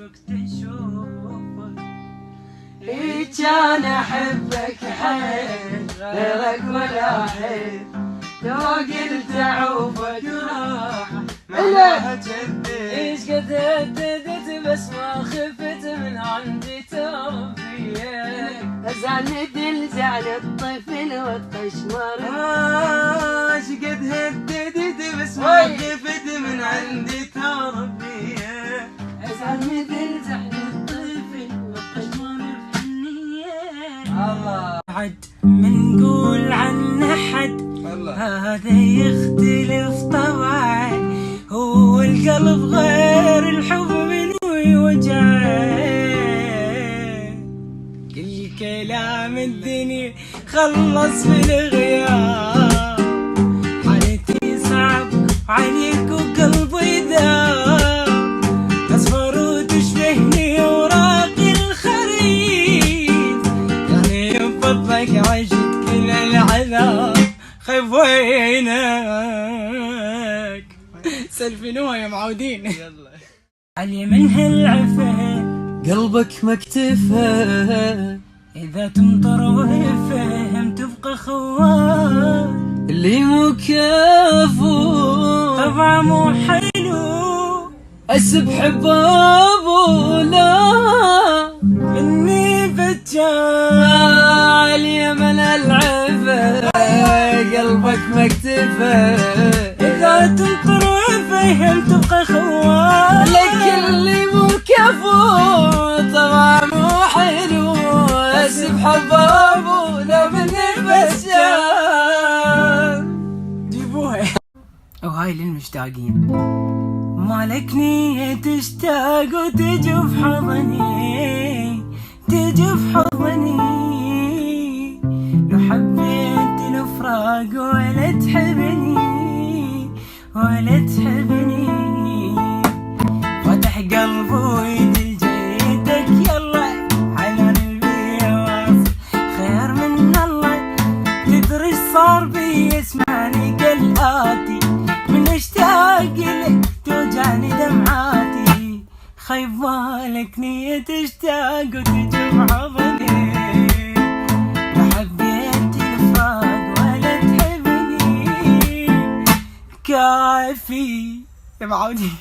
وقت اشوفك. كان احبك حيل غيرك ولا احب، لو قلت اعوفك راح معناها جدي. ايش قد هددت بس ما خفت من عندي تربية. زعل زعل الطفل والقشمر. ايش قد هددت بس ما خفت من عندي تربية. زعل زعل الطفل والقشمر بحنية. الله عد منقول عن حد هذا يختلف طبعا، هو القلب غير الحب منو يوجعه. كل كلام الدنيا خلص بالغياب، حالتي صعب عليك وقلبي ذاب. اصفر وتشبهني اوراق الخريف، يعني بفضلك عشت كل العذاب. خيف وينك سلفنوها يا معودين. يلا علي من هالعفه قلبك مكتفه، اذا تمطر وفهم تبقى خوان. اللي مو كفو طبعا مو حلو، اسب حبابه لا مني بتجان. علي من العفه قلبك مكتفه، اذا تمطر وفهم تبقى خوان. لك اللي مو كفو طبعا مو حلو، اسب حبابه لا مني بتجان. جيبوها. وهاي للمشتاقين. مالك نية تشتاق وتجي في حضني، تجي في حضني. لو حبيت الفراق ولا تحبني، ولا تحبني. فتح قلبي ويدي لجيتك يلا، حنان البياض خير من الله. تدري صار بي اسمعني كالآتي، من اشتاق لك توجعني دمعاتي. خيب بالك نية تشتاق وتجي بحضني، لو حبيت الفراق ولا تحبني. كافي يا معودي.